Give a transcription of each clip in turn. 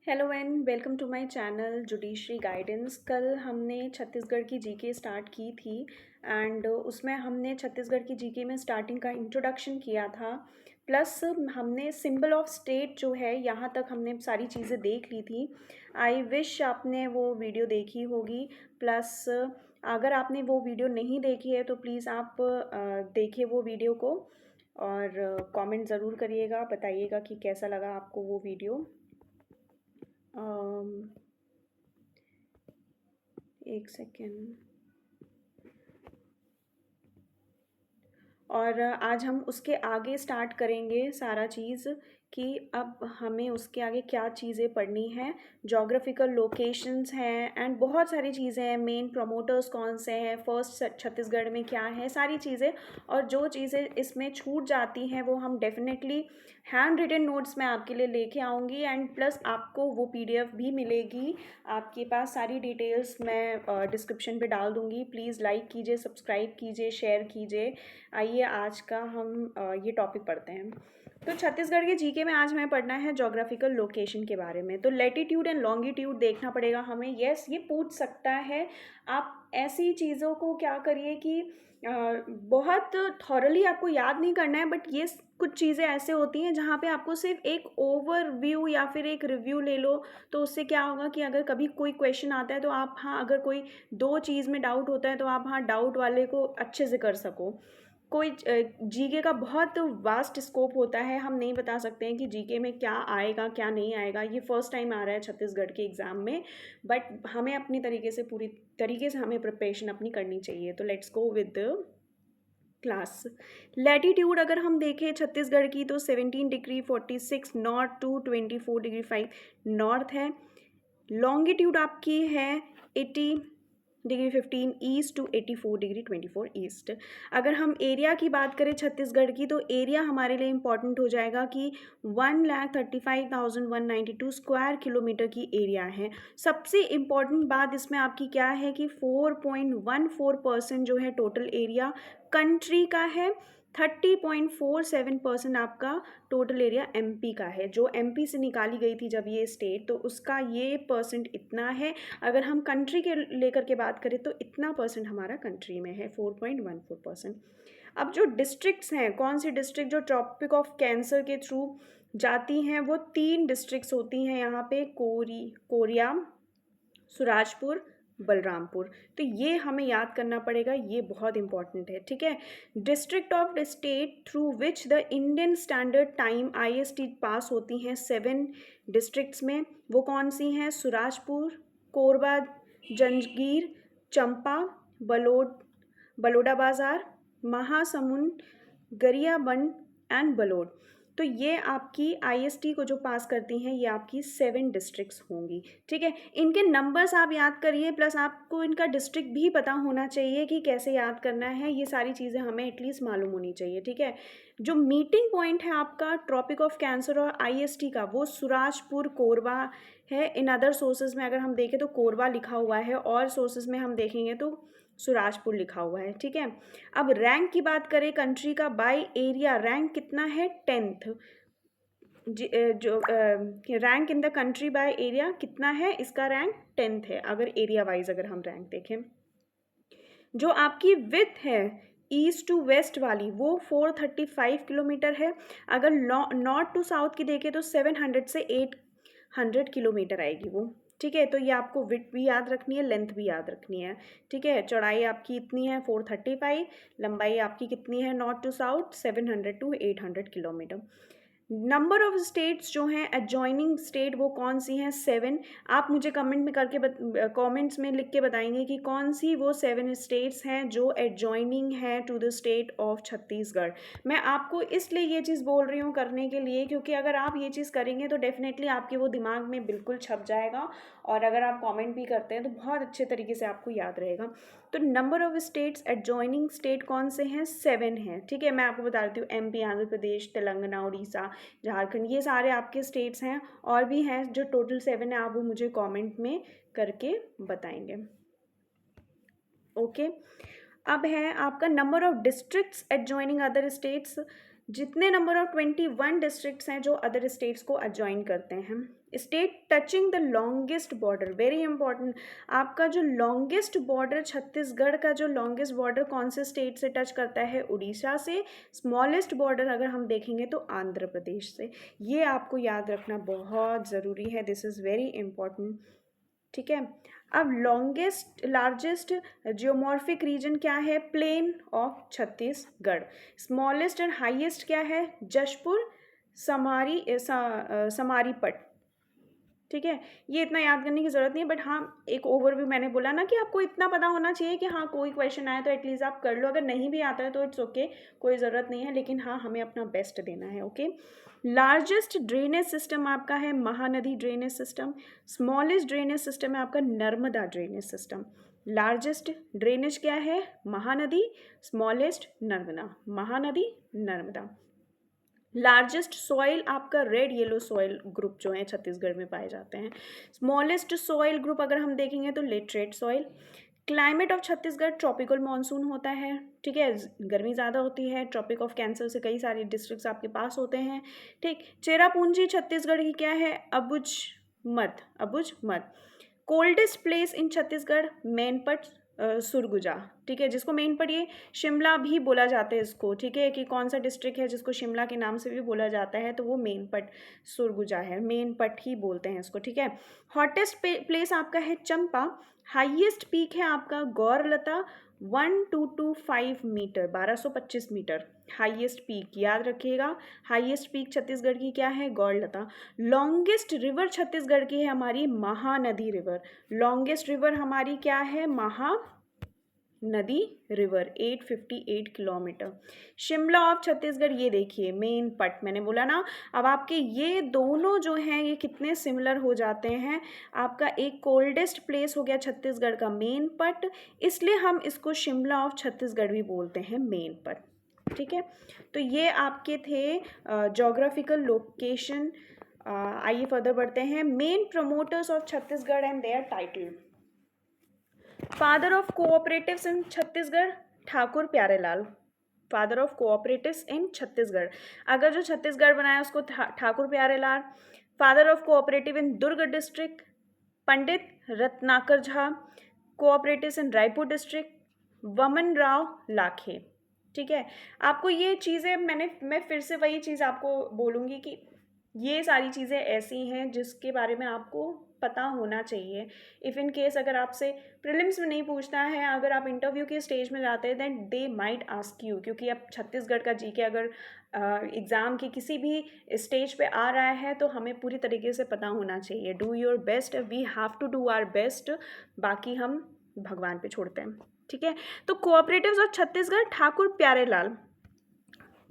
Hello and welcome to my channel judiciary guidance. कल हमने छत्तीसगढ़ की जीके स्टार्ट की थी एंड उसमें हमने छत्तीसगढ़ की जीके में स्टार्टिंग का इंट्रोडक्शन किया था, प्लस हमने सिंबल ऑफ स्टेट जो है यहाँ तक हमने सारी चीज़ें देख ली थी। आई विश आपने वो वीडियो देखी होगी। प्लस अगर आपने वो वीडियो नहीं देखी है तो प्लीज़ आप देखिए वो वीडियो को और कमेंट ज़रूर करिएगा, बताइएगा कि कैसा लगा आपको वो वीडियो। एक सेकेंड। और आज हम उसके आगे स्टार्ट करेंगे सारा चीज़ कि अब हमें उसके आगे क्या चीज़ें पढ़नी हैं। जोग्राफिकल लोकेशंस हैं एंड बहुत सारी चीज़ें हैं, मेन प्रमोटर्स कौन से हैं, फर्स्ट छत्तीसगढ़ में क्या है, सारी चीज़ें। और जो चीज़ें इसमें छूट जाती हैं वो हम डेफिनेटली हैंड रिटन नोट्स में आपके लिए लेके आऊँगी एंड प्लस आपको वो पीडीएफ भी मिलेगी आपके पास। सारी डिटेल्स मैं डिस्क्रिप्शन पे डाल दूँगी। प्लीज़ लाइक कीजिए, सब्सक्राइब कीजिए, शेयर कीजिए। आइए आज का हम ये टॉपिक पढ़ते हैं। तो छत्तीसगढ़ के जीके में आज हमें पढ़ना है जोग्राफिकल लोकेशन के बारे में। तो लैटिट्यूड एंड लॉन्गिट्यूड देखना पड़ेगा हमें। यस, ये पूछ सकता है। आप ऐसी चीज़ों को क्या करिए कि बहुत थॉरली आपको याद नहीं करना है, बट ये कुछ चीज़ें ऐसे होती हैं जहाँ पे आपको सिर्फ एक ओवरव्यू या फिर एक रिव्यू ले लो। तो उससे क्या होगा कि अगर कभी कोई क्वेश्चन आता है तो आप, हाँ, अगर कोई दो चीज़ में डाउट होता है तो आप, हाँ, डाउट वाले को अच्छे से कर सको। कोई जीके का बहुत वास्ट स्कोप होता है, हम नहीं बता सकते हैं कि जीके में क्या आएगा क्या नहीं आएगा। ये फर्स्ट टाइम आ रहा है छत्तीसगढ़ के एग्ज़ाम में, बट हमें अपनी तरीके से, पूरी तरीके से हमें प्रिपरेशन अपनी करनी चाहिए। तो let's go with the class. Latitude अगर हम देखें छत्तीसगढ़ की तो 17 degree 46 north to 24 degree 5 north है। लॉन्गिट्यूड आपकी है 80 degree 15 east to 84 degree 24 east. अगर हम एरिया की बात करें छत्तीसगढ़ की तो एरिया हमारे लिए इम्पॉर्टेंट हो जाएगा कि 1,35,192 स्क्वायर किलोमीटर की एरिया है। सबसे इम्पॉर्टेंट बात इसमें आपकी क्या है कि 4.14% जो है टोटल एरिया कंट्री का है। 30.47% आपका टोटल एरिया एमपी का है, जो एमपी से निकाली गई थी जब ये स्टेट, तो उसका ये परसेंट इतना है। अगर हम कंट्री के लेकर के बात करें तो इतना परसेंट हमारा कंट्री में है, 4.14%। अब जो डिस्ट्रिक्ट्स हैं, कौन सी डिस्ट्रिक्ट जो ट्रॉपिक ऑफ कैंसर के थ्रू जाती हैं, वो 3 डिस्ट्रिक्ट्स होती हैं यहाँ पे, कोरिया, सुराजपुर, बलरामपुर। तो ये हमें याद करना पड़ेगा, ये बहुत इंपॉर्टेंट है, ठीक है। District of the state through which the Indian standard time IST पास होती हैं 7 डिस्ट्रिक्ट्स में, वो कौन सी हैं? सुराजपुर, कोरबा, जंजगीर, चंपा, बलोडाबाजार, महासमुंद, गरियाबंद एंड बलोद। तो ये आपकी IST को जो पास करती हैं ये आपकी 7 डिस्ट्रिक्ट्स होंगी, ठीक है। इनके नंबर्स आप याद करिए, प्लस आपको इनका डिस्ट्रिक्ट भी पता होना चाहिए कि कैसे याद करना है। ये सारी चीज़ें हमें एटलीस्ट मालूम होनी चाहिए, ठीक है। जो मीटिंग पॉइंट है आपका ट्रॉपिक ऑफ कैंसर और IST का, वो सुराजपुर, कोरबा है। इन अदर सोर्सेज में अगर हम देखें तो कोरबा लिखा हुआ है, और सोर्सेज में हम देखेंगे तो सुराजपुर लिखा हुआ है, ठीक है। अब रैंक की बात करें कंट्री का बाय एरिया, रैंक कितना है? 10th। जो rank in the country by area कितना है? इसका रैंक 10th है, अगर एरिया वाइज अगर हम रैंक देखें। जो आपकी विथ है ईस्ट टू वेस्ट वाली, वो 435 किलोमीटर है। अगर नॉर्थ टू साउथ की देखें तो 700 से 800 किलोमीटर आएगी वो, ठीक है। तो ये आपको विड्थ भी याद रखनी है, लेंथ भी याद रखनी है, ठीक है। चौड़ाई आपकी इतनी है 435, लंबाई आपकी कितनी है north to south? 700 to 800 kilometre. Number of states जो हैं एडजॉइनिंग स्टेट, वो कौन सी हैं? 7। आप मुझे कमेंट में करके कमेंट्स में लिख के बताएंगे कि कौन सी वो 7 स्टेट्स हैं जो एडजॉइनिंग हैं to the state of Chhattisgarh. मैं आपको इसलिए ये चीज़ बोल रही हूँ करने के लिए, क्योंकि अगर आप ये चीज़ करेंगे तो डेफिनेटली आपके वो दिमाग में बिल्कुल छप जाएगा, और अगर आप कमेंट भी करते हैं तो बहुत अच्छे तरीके से आपको याद रहेगा। तो number of states adjoining state कौन से हैं? 7 हैं, ठीक है। मैं आपको बता देती हूँ, MP, आंध्र प्रदेश, तेलंगाना, उड़ीसा, झारखंड, ये सारे आपके स्टेट्स हैं। और भी हैं जो टोटल 7 है, आप वो मुझे कमेंट में करके बताएंगे, ओके। अब है आपका number of districts adjoining other states. जितने नंबर ऑफ 21 डिस्ट्रिक्ट्स हैं जो अदर स्टेट्स को अजॉइन करते हैं। State touching the longest border, very important, आपका जो लॉन्गेस्ट बॉर्डर छत्तीसगढ़ का जो लॉन्गेस्ट बॉर्डर कौन से स्टेट से टच करता है, उड़ीसा से। स्मॉलेस्ट बॉर्डर अगर हम देखेंगे तो आंध्र प्रदेश से। ये आपको याद रखना बहुत ज़रूरी है, दिस इज़ वेरी इंपॉर्टेंट, ठीक है। अब लॉन्गेस्ट लार्जेस्ट जियोमॉर्फिक रीजन क्या है, plain of Chhattisgarh. Smallest and highest क्या है, जशपुर समारीपट, ठीक है। ये इतना याद करने की ज़रूरत नहीं है, बट हाँ एक ओवरव्यू मैंने बोला ना कि आपको इतना पता होना चाहिए कि हाँ कोई क्वेश्चन आए तो एटलीस्ट आप कर लो, अगर नहीं भी आता है तो इट्स ओके, कोई ज़रूरत नहीं है, लेकिन हाँ हमें अपना बेस्ट देना है, ओके। लार्जेस्ट ड्रेनेज सिस्टम आपका है Mahanadi drainage system. Smallest drainage system है आपका Narmada drainage system. Largest drainage क्या है, Mahanadi, smallest Narmada, Mahanadi Narmada. Largest soil आपका रेड येलो सॉइल ग्रुप जो है छत्तीसगढ़ में पाए जाते हैं। स्मॉलेस्ट सॉइल ग्रुप अगर हम देखेंगे तो laterite soil. Climate of Chhattisgarh tropical monsoon होता है, ठीक है, गर्मी ज़्यादा होती है। ट्रॉपिक ऑफ कैंसर से कई सारे डिस्ट्रिक्ट्स आपके पास होते हैं, ठीक। चेरापूंजी छत्तीसगढ़ की क्या है, Abujhmarh. Coldest place in Chhattisgarh Mainpat Surguja, ठीक है, जिसको मेनपट ये शिमला भी बोला जाता है इसको, ठीक है, कि कौन सा डिस्ट्रिक्ट है जिसको शिमला के नाम से भी बोला जाता है, तो वो मेनपट सुरगुजा है, मेनपट ही बोलते हैं इसको, ठीक है। हॉटेस्ट प्लेस आपका है चंपा। हाईएस्ट पीक है आपका गौरलता 1225 मीटर, 1225 मीटर हाईएस्ट पीक, याद रखिएगा। हाईएस्ट पीक छत्तीसगढ़ की क्या है, गौरलता। लॉन्गेस्ट रिवर छत्तीसगढ़ की है हमारी महानदी रिवर। लॉन्गेस्ट रिवर हमारी क्या है, Mahanadi river, 858 kilometre. Shimla of Chhattisgarh ये देखिए मेन पट, मैंने बोला ना। अब आपके ये दोनों जो हैं ये कितने सिमिलर हो जाते हैं। आपका एक कोल्डेस्ट प्लेस हो गया छत्तीसगढ़ का मेन पट, इसलिए हम इसको शिमला ऑफ छत्तीसगढ़ भी बोलते हैं मेन पट, ठीक है। तो ये आपके थे जोग्राफिकल लोकेशन। आइए फर्दर बढ़ते हैं। Main promoters of Chhattisgarh and their title. Father of cooperatives in Chhattisgarh, Thakur Pyarelal, father of cooperatives in Chhattisgarh. अगर जो छत्तीसगढ़ बनाया उसको Thakur Pyarelal. Father of cooperative in Durg district, Pandit Ratnakar Jha. Cooperatives in Raipur district, Waman Rao Lakhe, ठीक है। आपको ये चीज़ें मैं फिर से वही चीज़ आपको बोलूँगी कि ये सारी चीज़ें ऐसी हैं जिसके बारे में आपको पता होना चाहिए। इफ़ इन केस अगर आपसे प्रीलिम्स में नहीं पूछना है, अगर आप इंटरव्यू के स्टेज में जाते हैं, then they might ask you, क्योंकि अब छत्तीसगढ़ का जीके अगर एग्ज़ाम के किसी भी स्टेज पे आ रहा है तो हमें पूरी तरीके से पता होना चाहिए। Do your best, we have to do our best, बाकी हम भगवान पे छोड़ते हैं, ठीक है। तो कोऑपरेटिव्स ऑफ छत्तीसगढ़, ठाकुर प्यारेलाल,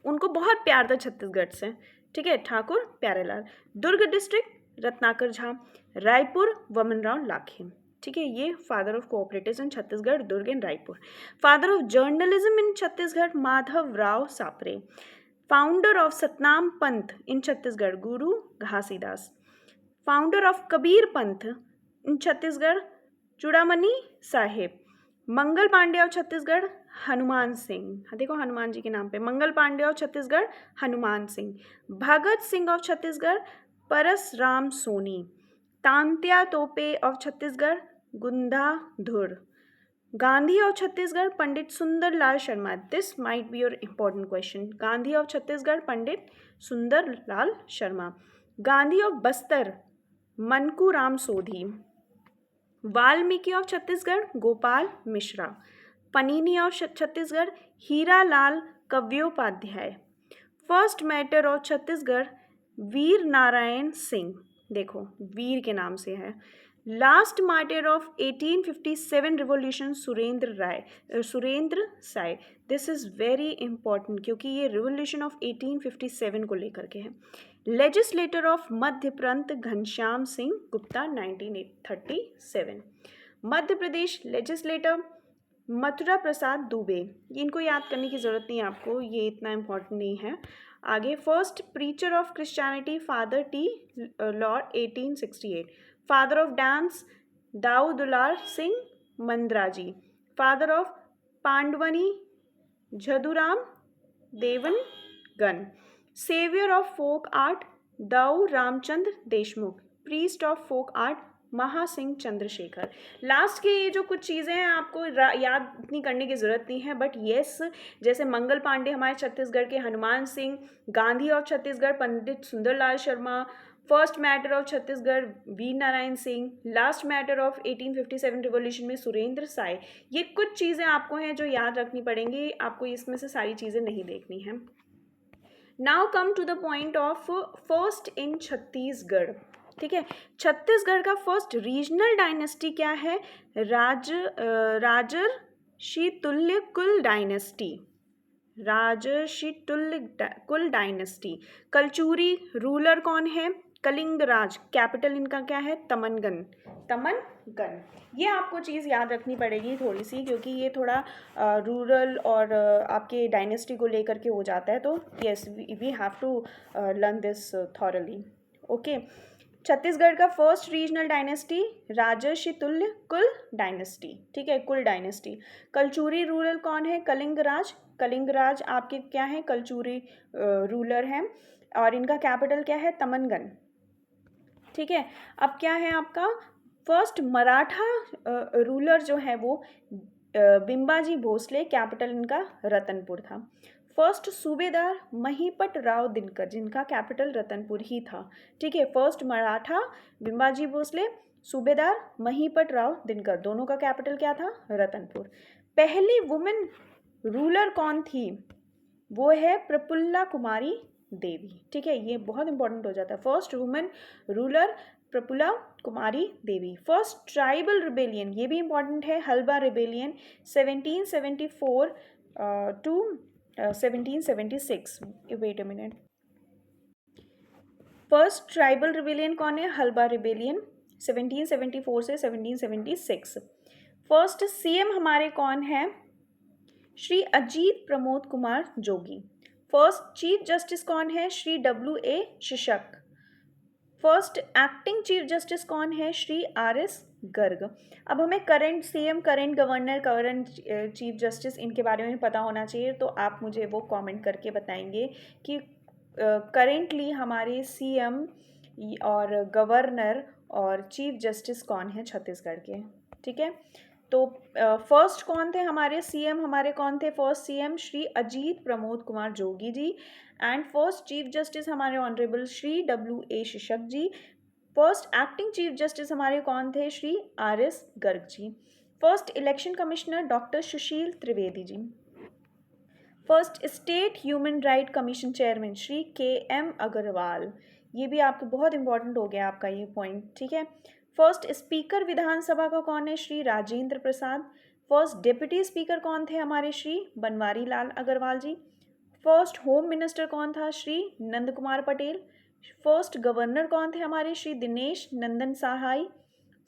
उनको बहुत प्यार था छत्तीसगढ़ से, ठीक है, ठाकुर प्यारेलाल। दुर्ग डिस्ट्रिक्ट रत्नाकर झा। रायपुर वमन राव लाखे, ठीक है। ये father of cooperatives in Chhattisgarh, Durg and Raipur. Father of journalism in Chhattisgarh, Madhav Rao Sapre. Founder of Satnam Panth in Chhattisgarh, Guru Ghasidas. Founder of Kabir Panth in Chhattisgarh, Churamani Saheb. Mangal Pandey of Chhattisgarh, Hanuman Singh, देखो हनुमान जी के नाम पे, Mangal Pandey of Chhattisgarh, Hanuman Singh. Bhagat Singh of Chhattisgarh, Parasram Soni. Tantya Tope of Chhattisgarh, Gundadhur. Gandhi of Chhattisgarh, Pandit Sundar Lal Sharma. This might be your important question. Gandhi of Chhattisgarh, Pandit Sundar Lal Sharma. Gandhi of Bastar, Manku Ram Sodhi. Valmiki of Chhattisgarh, Gopal Mishra. पनीनी of Chhattisgarh, Hira Lal Kavyopadhyay. First martyr of Chhattisgarh, Veer Narayan Singh, देखो वीर के नाम से है। Last martyr of 1857 revolution, Surendra Sai. This is very important क्योंकि ये रिवोल्यूशन ऑफ 1857 को लेकर के है। लेजिस्लेटर ऑफ मध्य प्रांत, घनश्याम सिंह गुप्ता, 1937। मध्य प्रदेश लेजिस्लेटर, मथुरा प्रसाद दुबे। इनको याद करने की ज़रूरत नहीं है आपको, ये इतना इम्पोर्टेंट नहीं है। आगे first preacher of Christianity, father T Lord, 1868। Father of dance, Dau Dular Singh Mandraji. Father of Pandavani, Jhaduram Devangan. Saviour of folk art Dau Ramchandra Deshmukh. Priest of folk art Mahasingh Chandrashekhar. Last के ये जो कुछ चीज़ें हैं आपको याद इतनी करने की ज़रूरत नहीं है, बट येस, जैसे मंगल पांडे हमारे छत्तीसगढ़ के, Hanuman Singh, Gandhi of Chhattisgarh Pandit Sundarlal Sharma, first martyr of Chhattisgarh Veer Narayan Singh, last martyr of 1857 revolution में सुरेंद्र साय। ये कुछ चीज़ें आपको हैं जो याद रखनी पड़ेंगी, आपको इसमें से सारी चीज़ें नहीं देखनी है। Now come to the point of first in Chhattisgarh. ठीक है, छत्तीसगढ़ का फर्स्ट रीजनल डायनेस्टी क्या है? राजर्षि तुल्य कुल डायनेस्टी। राजर्षि तुल्य कुल डायनेस्टी। कलचुरी रूलर कौन है? कलिंगराज। कैपिटल इनका क्या है? तमनगन। तमनगन। ये आपको चीज़ याद रखनी पड़ेगी थोड़ी सी, क्योंकि ये थोड़ा रूरल और आपके डायनेस्टी को लेकर के हो जाता है, तो yes we have to learn this thoroughly. Okay, Chhattisgarh का फर्स्ट रीजनल डायनेस्टी राजर्षि तुल्य कुल डायनेस्टी। ठीक है, कुल डायनेस्टी। कलचुरी रूलर कौन है? कलिंगराज। कलिंगराज आपके क्या है? कलचुरी रूलर हैं, और इनका कैपिटल क्या है? तमनगन। ठीक है, अब क्या है आपका फर्स्ट मराठा रूलर जो है वो बिंबाजी भोसले। कैपिटल इनका रतनपुर था। फर्स्ट सूबेदार महीपत राव दिनकर, जिनका कैपिटल रतनपुर ही था। ठीक है, फर्स्ट मराठा बिंबाजी भोसले, सूबेदार महीपत राव दिनकर, दोनों का कैपिटल क्या था? रतनपुर। पहली वुमेन रूलर कौन थी? वो है प्रफुल्ला कुमारी देवी। ठीक है, ये बहुत इंपॉर्टेंट हो जाता है। First women ruler Praphulla Kumari Devi. First tribal rebellion, ये भी इंपॉर्टेंट है, Halba rebellion 1774 to 1776। Wait a minute. First tribal rebellion कौन है? हल्बा रिबेलियन 1774 से 1776। फर्स्ट सीएम हमारे कौन है? Shri Ajit Pramod Kumar Jogi. First chief justice कौन है? Shri W.A. Shishak. First acting chief justice कौन है? श्री R.S. गर्ग। अब हमें current CM, current governor, current chief justice, इनके बारे में पता होना चाहिए, तो आप मुझे वो कमेंट करके बताएंगे कि करेंटली हमारे सीएम और गवर्नर और चीफ जस्टिस कौन है छत्तीसगढ़ के। ठीक है, तो फर्स्ट कौन थे हमारे सीएम? हमारे कौन थे first CM? Shri Ajit Pramod Kumar Jogi ji. And first chief justice हमारे honourable Shri W.A. Shishak ji. First acting chief justice हमारे कौन थे? Shri R.S. Garg ji. First election commissioner doctor Sushil Trivedi ji. First state human right commission chairman Shri K.M. Agrawal. ये भी आपको बहुत इंपॉर्टेंट हो गया आपका ये पॉइंट। ठीक है, फर्स्ट स्पीकर विधानसभा का कौन है? श्री राजेंद्र प्रसाद। फर्स्ट डिप्टी स्पीकर कौन थे हमारे? Shri Banwari Lal Agarwal ji. First home minister कौन था? श्री नंद कुमार पटेल। फर्स्ट गवर्नर कौन थे हमारे? श्री दिनेश नंदन सहाय।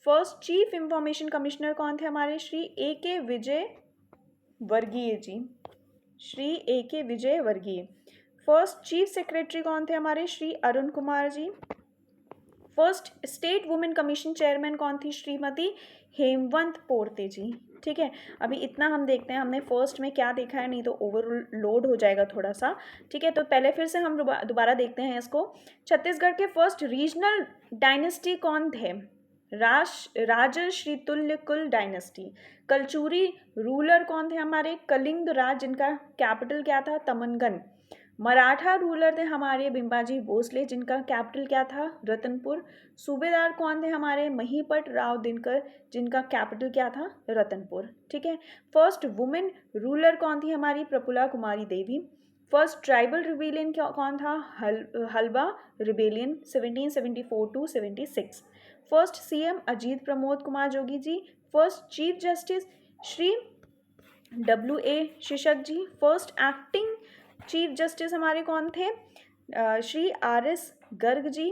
फर्स्ट चीफ इंफॉर्मेशन कमिश्नर कौन थे हमारे? श्री A.K. विजय वर्गीय जी। श्री A.K. विजय वर्गीय। फर्स्ट चीफ सेक्रेटरी कौन थे हमारे? Shri Arun Kumar ji. First state women commission chairman कौन थी? श्रीमती हेमवंत पोर्ते जी। ठीक है, अभी इतना हम देखते हैं, हमने फर्स्ट में क्या देखा है, नहीं तो ओवरलोड हो जाएगा थोड़ा सा। ठीक है, तो पहले फिर से हम दोबारा देखते हैं इसको। छत्तीसगढ़ के फर्स्ट रीजनल डायनेस्टी कौन थे? राजर्षि तुल्य कुल डायनेस्टी। कलचुरी रूलर कौन थे हमारे? कलिंग राज, जिनका कैपिटल क्या था? तमनगन। मराठा रूलर थे हमारे बिंबाजी भोसले, जिनका कैपिटल क्या था? रतनपुर। सूबेदार कौन थे हमारे? महीपत राव दिनकर, जिनका कैपिटल क्या था? रतनपुर। ठीक है, फर्स्ट वुमेन रूलर कौन थी हमारी? Prafulla Kumari Devi. First tribal rebellion कौन था? Halba rebellion 1774 to 76। First CM Ajit Pramod Kumar Jogi ji. First chief justice Shri W.A. Shishak ji. First acting chief justice हमारे कौन थे? Shri R.S. Garg ji.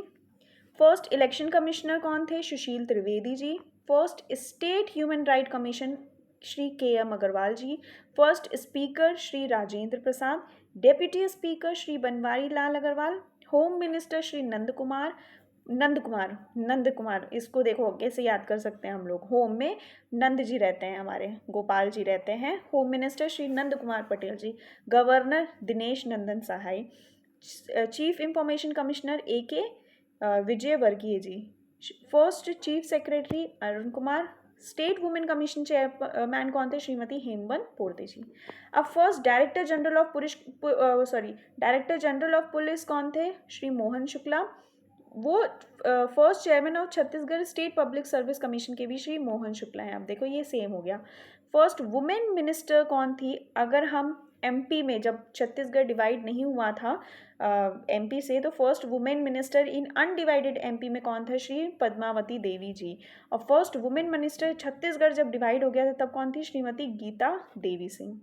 First election commissioner कौन थे? Sushil Trivedi ji. First state human right commission Shri K.M. Agrawal ji. First speaker Shri Rajendra Prasad. Deputy speaker Shri Banwari Lal Agarwal. Home minister Shri Nand Kumar. Nand Kumar, इसको देखो कैसे याद कर सकते हैं हम लोग। होम में नंद जी रहते हैं, हमारे गोपाल जी रहते हैं। Home minister Shri Nand Kumar Patel ji. Governor Dinesh Nandan Sahay. Chief information commissioner AK Vijay Vargiya ji. First chief secretary Arun Kumar. State women commission chairman कौन थे? श्रीमती हेमबन पोर्ते जी। अब first director general of police director general of police कौन थे? श्री मोहन शुक्ला। वो first chairman of Chhattisgarh state public service commission के भी श्री मोहन शुक्ला हैं। अब देखो ये सेम हो गया। फर्स्ट वुमेन मिनिस्टर कौन थी? अगर हम MP में, जब छत्तीसगढ़ डिवाइड नहीं हुआ था MP से, तो first women minister in undivided MP में कौन था? श्री पद्मावती देवी जी। और फर्स्ट वुमेन मिनिस्टर छत्तीसगढ़ जब डिवाइड हो गया था तब कौन थी? श्रीमती गीता देवी सिंह।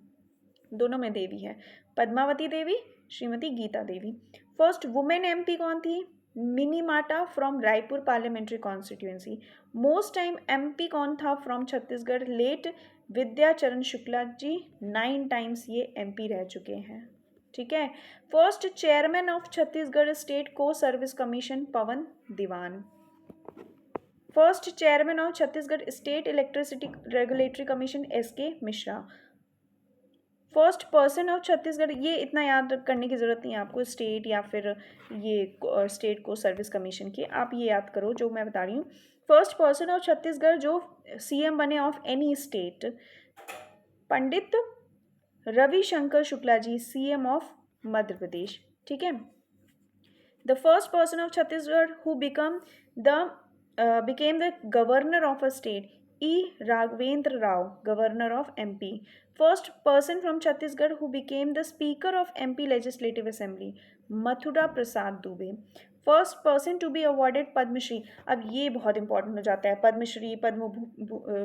दोनों में देवी है, Padmavati Devi, Shrimati Gita Devi. First women MP कौन थी? Mini Mata from Raipur parliamentary constituency. Most time MP कौन था from Chhattisgarh? Late Vidyacharan Shukla ji, 9 times ये MP रह चुके हैं। ठीक है। First chairman of Chhattisgarh state को service commission Pawan Diwan. First chairman of Chhattisgarh state electricity regulatory commission SK Mishra. First person of Chhattisgarh, ये इतना याद करने की ज़रूरत नहीं है आपको, स्टेट या फिर ये स्टेट को सर्विस कमीशन की, आप ये याद करो जो मैं बता रही हूँ। फर्स्ट पर्सन ऑफ छत्तीसगढ़ जो CM बने of any state, Pandit Ravishankar Shukla ji, CM of Madhya Pradesh. ठीक है। The first person of Chhattisgarh who became the governor of a state, E. Raghavendra Rao, governor of MP. First person from Chhattisgarh who became the speaker of MP Legislative Assembly, Mathura Prasad Dubey. First person to be awarded Padmashri. अब ये बहुत important हो जाता है, पद्मश्री, पद्म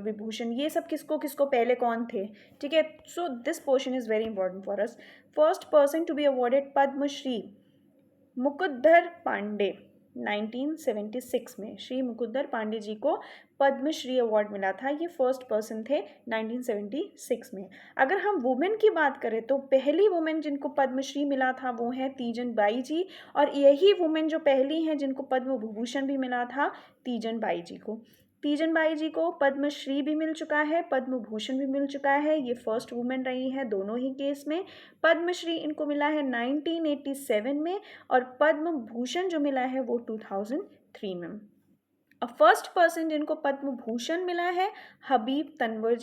विभूषण, ये सब किसको किसको पहले कौन थे? ठीक है, so this portion is very important for us. First person to be awarded Padma Shri, Mukundar Pandey, 1976 में श्री मुकुंदर पांडे जी को पद्मश्री अवार्ड मिला था। ये फर्स्ट पर्सन थे 1976 में। अगर हम वुमेन की बात करें तो पहली वुमेन जिनको पद्मश्री मिला था वो है तीजन बाई जी, और यही वुमेन जो पहली हैं जिनको पद्म विभूषण भी मिला था तीजन बाई जी को। तीजन बाई जी को पद्मश्री भी मिल चुका है, पद्म भूषण भी मिल चुका है, ये फर्स्ट वुमेन रही है दोनों ही केस में। पद्मश्री इनको मिला है 1987 में, और पद्म भूषण जो मिला है वो 2003 में। अब फर्स्ट पर्सन जिनको पद्म भूषण मिला है हबीब तनवीर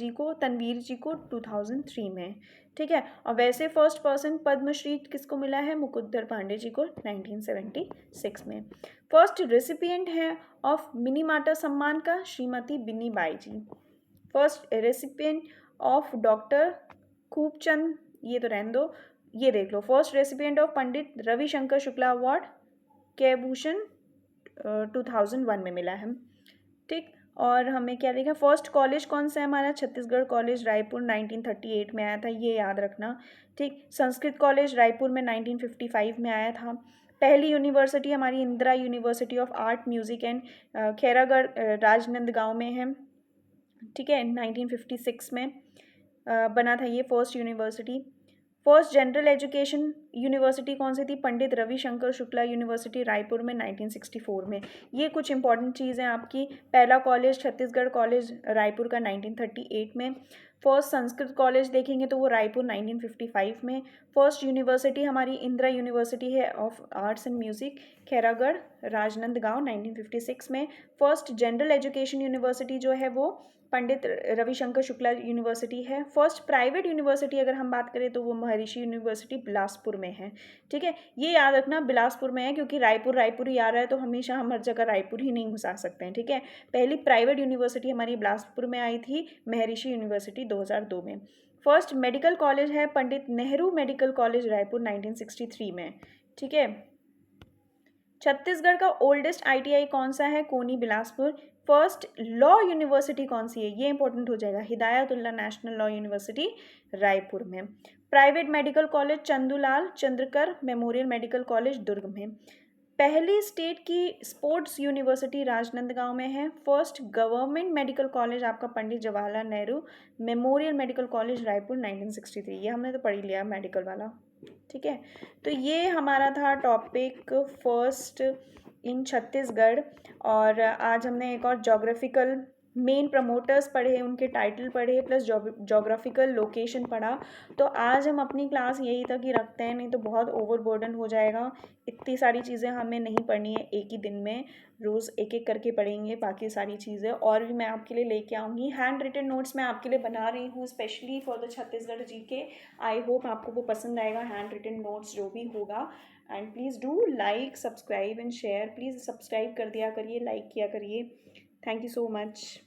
जी को 2003 में। ठीक है। और वैसे फर्स्ट पर्सन पद्मश्री किसको मिला है? मुकुंदर पांडे जी को 1976 में। फर्स्ट रेसिपिएंट है ऑफ मिनीमाटा सम्मान का Shrimati Binni Bai ji. First recipient of doctor Khubchand, ये तो रहने दो, ये देख लो। First recipient of Pandit Ravishankar Shukla award कैभूषण 2001 में मिला है। ठीक। और हमें क्या देखा, फर्स्ट कॉलेज कौन सा है हमारा? छत्तीसगढ़ कॉलेज रायपुर 1938 में आया था, ये याद रखना। ठीक। संस्कृत कॉलेज रायपुर में 1955 में आया था। पहली यूनिवर्सिटी हमारी Indira university of art music and Khairagarh Rajnandgaon में है। ठीक है, 1956 में बना था ये first university. First general education university कौन सी थी? पंडित रविशंकर शुक्ला यूनिवर्सिटी रायपुर में 1964 में। ये कुछ इंपॉर्टेंट चीज़ें आपकी। पहला कॉलेज छत्तीसगढ़ कॉलेज रायपुर का 1938 में। फर्स्ट संस्कृत कॉलेज देखेंगे तो वो रायपुर 1955 में। फर्स्ट यूनिवर्सिटी हमारी इंदिरा यूनिवर्सिटी है of arts and music Khairagarh Rajnandgaon 1956 में। फर्स्ट जनरल एजुकेशन यूनिवर्सिटी जो है वो पंडित रविशंकर शुक्ला यूनिवर्सिटी है। फर्स्ट प्राइवेट यूनिवर्सिटी अगर हम बात करें तो वो महर्षि यूनिवर्सिटी बिलासपुर में है। ठीक है, ये याद रखना बिलासपुर में है, क्योंकि रायपुर ही आ रहा है तो हमेशा हम हर जगह रायपुर ही नहीं घुसा सकते हैं। ठीक है, पहली प्राइवेट यूनिवर्सिटी हमारी बिलासपुर में आई थी, महर्षि यूनिवर्सिटी 2002 में। फर्स्ट मेडिकल कॉलेज है पंडित नेहरू मेडिकल कॉलेज रायपुर 1963 में। ठीक है। छत्तीसगढ़ का ओल्डेस्ट ITI कौन सा है? कोनी बिलासपुर। फर्स्ट लॉ यूनिवर्सिटी कौन सी है? ये इंपॉर्टेंट हो जाएगा, Hidayatullah national law university Raipur में। Private medical college Chandulal Chandrakar memorial medical college Durg में। पहली स्टेट की स्पोर्ट्स यूनिवर्सिटी राजनांदगांव में है। फर्स्ट गवर्नमेंट मेडिकल कॉलेज आपका Pandit Jawaharlal Nehru memorial medical college Raipur 1963, ये हमने तो पढ़ ही लिया मेडिकल वाला। ठीक है, तो ये हमारा था टॉपिक फर्स्ट इन छत्तीसगढ़। और आज हमने एक और जोग्राफिकल मेन प्रमोटर्स पढ़े, उनके टाइटल पढ़े, प्लस जोग्राफिकल लोकेशन पढ़ा। तो आज हम अपनी क्लास यही तक ही रखते हैं, नहीं तो बहुत ओवरबर्डन हो जाएगा। इतनी सारी चीज़ें हमें नहीं पढ़नी है एक ही दिन में, रोज़ एक एक करके पढ़ेंगे बाकी सारी चीज़ें। और भी मैं आपके लिए लेके आऊँगी, हैंड रिटन नोट्स मैं आपके लिए बना रही हूँ specially for the Chhattisgarh GK. I hope आपको वो पसंद आएगा, हैंड रिटन नोट्स जो भी होगा। And please do like, subscribe and share. Please subscribe कर दिया करिए, लाइक किया करिए। Thank you so much.